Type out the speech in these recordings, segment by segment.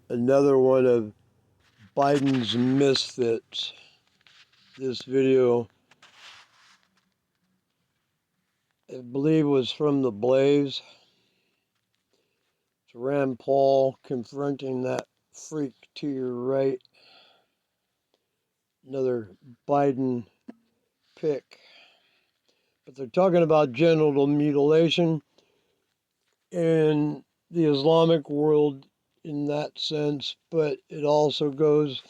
another one of Biden's misfits. This video, I believe, was from The Blaze. It's Rand Paul confronting that freak to your right. Another Biden pick. But they're talking about genital mutilation in the Islamic world in that sense, but it also goes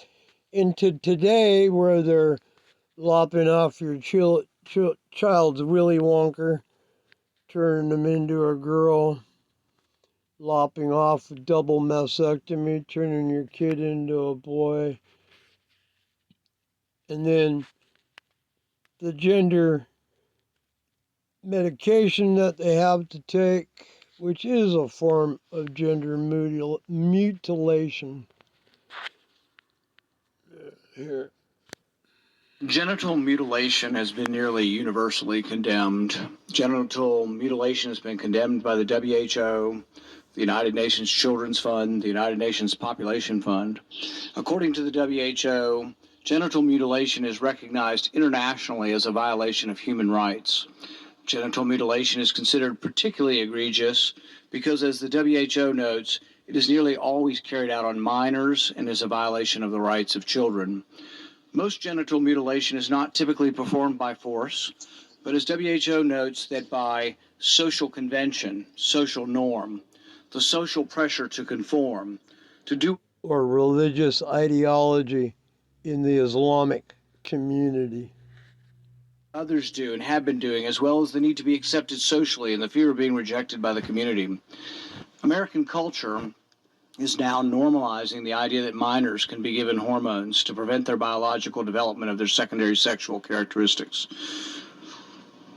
into today where they're lopping off your child's Willy Wonker, turning them into a girl, lopping off a double mastectomy, turning your kid into a boy, and then the gender medication that they have to take, which is a form of gender mutilation. Here. Genital mutilation has been nearly universally condemned. Genital mutilation has been condemned by the WHO, the United Nations Children's Fund, the United Nations Population Fund. According to the WHO, genital mutilation is recognized internationally as a violation of human rights. Genital mutilation is considered particularly egregious because, as the WHO notes, it is nearly always carried out on minors and is a violation of the rights of children. Most genital mutilation is not typically performed by force, but as WHO notes, that by social convention, social norm, the social pressure to conform, to do, or religious ideology in the Islamic community. Others do and have been doing, as well as the need to be accepted socially and the fear of being rejected by the community. American culture is now normalizing the idea that minors can be given hormones to prevent their biological development of their secondary sexual characteristics.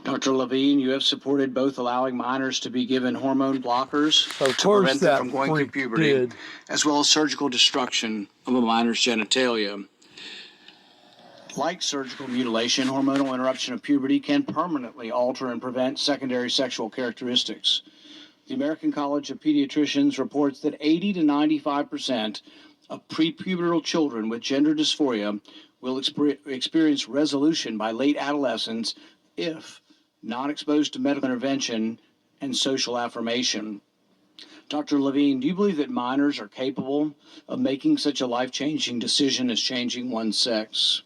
Dr. Levine, you have supported both allowing minors to be given hormone blockers to prevent them from going through puberty, as well as surgical destruction of a minor's genitalia. Like surgical mutilation, hormonal interruption of puberty can permanently alter and prevent secondary sexual characteristics. The American College of Pediatricians reports that 80 to 95% of prepubertal children with gender dysphoria will experience resolution by late adolescence if not exposed to medical intervention and social affirmation. Dr. Levine, do you believe that minors are capable of making such a life-changing decision as changing one's sex?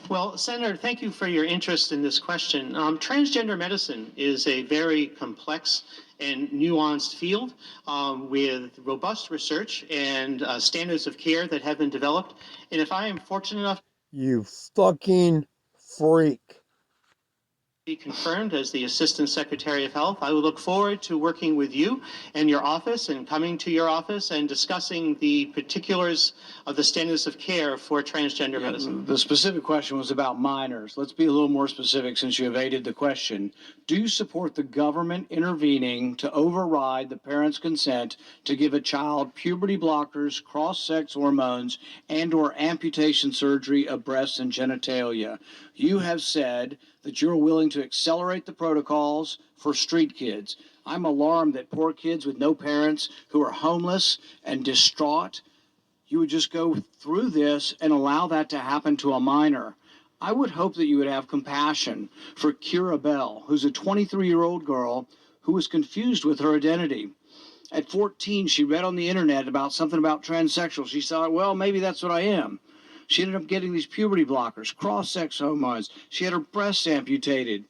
Well, Senator, thank you for your interest in this question. Transgender medicine is a very complex and nuanced field with robust research and standards of care that have been developed. And if I am fortunate enough, you fucking freak, be confirmed as the Assistant Secretary of Health, I will look forward to working with you and your office and coming to your office and discussing the particulars of the standards of care for transgender medicine. The specific question was about minors. Let's be a little more specific since you evaded the question. Do you support the government intervening to override the parent's consent to give a child puberty blockers, cross-sex hormones, and/or amputation surgery of breasts and genitalia? You have said that you're willing to accelerate the protocols for street kids. I'm alarmed that poor kids with no parents who are homeless and distraught, you would just go through this and allow that to happen to a minor. I would hope that you would have compassion for Kira Bell, who's a 23-year-old girl who was confused with her identity. At 14, she read on the internet about something about transsexual. She thought, well, maybe that's what I am. She ended up getting these puberty blockers, cross-sex hormones. She had her breasts amputated.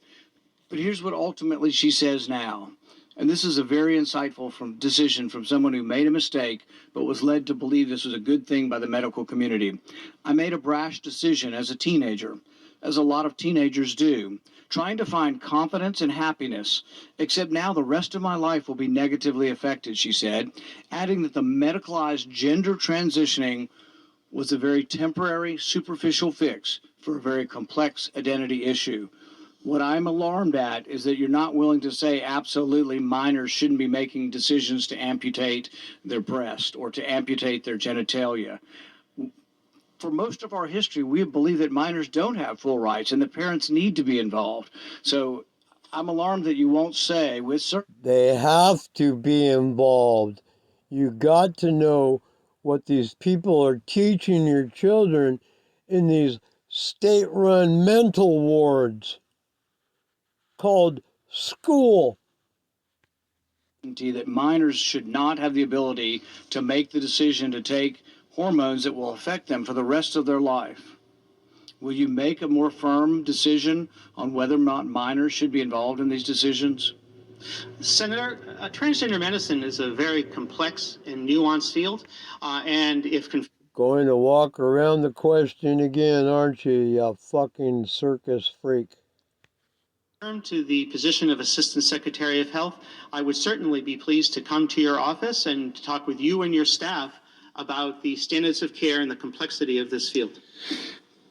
But here's what ultimately she says now. And this is a very insightful decision from someone who made a mistake but was led to believe this was a good thing by the medical community. I made a brash decision as a teenager, as a lot of teenagers do, trying to find confidence and happiness, except now the rest of my life will be negatively affected, she said, adding that the medicalized gender transitioning was a very temporary, superficial fix for a very complex identity issue. What I'm alarmed at is that you're not willing to say absolutely minors shouldn't be making decisions to amputate their breast or to amputate their genitalia. For most of our history, we believe that minors don't have full rights and that parents need to be involved. So I'm alarmed that you won't say with certain... They have to be involved. You got to know what these people are teaching your children in these state-run mental wards called school. That minors should not have the ability to make the decision to take hormones that will affect them for the rest of their life. Will you make a more firm decision on whether or not minors should be involved in these decisions? Senator, transgender medicine is a very complex and nuanced field, and if Going to walk around the question again, aren't you, you fucking circus freak? to the position of Assistant Secretary of Health, I would certainly be pleased to come to your office and talk with you and your staff about the standards of care and the complexity of this field.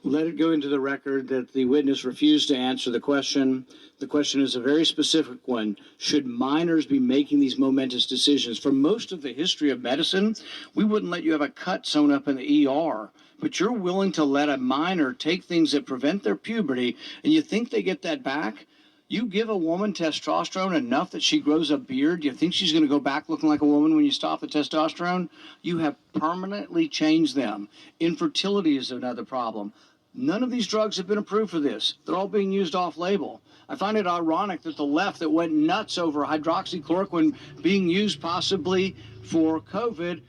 Let it go into the record that the witness refused to answer the question. The question is a very specific one. Should minors be making these momentous decisions? For most of the history of medicine, we wouldn't let you have a cut sewn up in the ER. But you're willing to let a minor take things that prevent their puberty, and you think they get that back? You give a woman testosterone enough that she grows a beard, you think she's going to go back looking like a woman when you stop the testosterone? You have permanently changed them. Infertility is another problem. None of these drugs have been approved for this. They're all being used off-label. I find it ironic that the left that went nuts over hydroxychloroquine being used possibly for COVID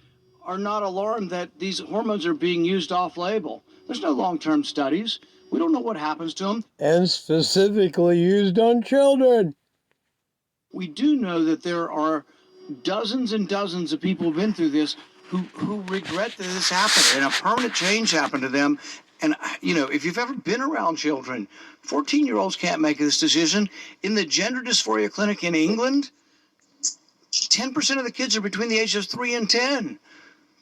are not alarmed that these hormones are being used off-label. There's no long-term studies. We don't know what happens to them. And specifically used on children. We do know that there are dozens and dozens of people who've been through this who regret that this happened and a permanent change happened to them. And, you know, if you've ever been around children, 14-year-olds can't make this decision. In the gender dysphoria clinic in England, 10% of the kids are between the ages of 3 and 10.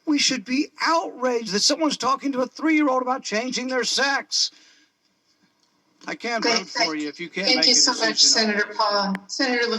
We should be outraged that someone's talking to a 3-year-old about changing their sex. I can't vote for you if you can't make a decision. Thank you so much, Senator Paul. Senator Levine.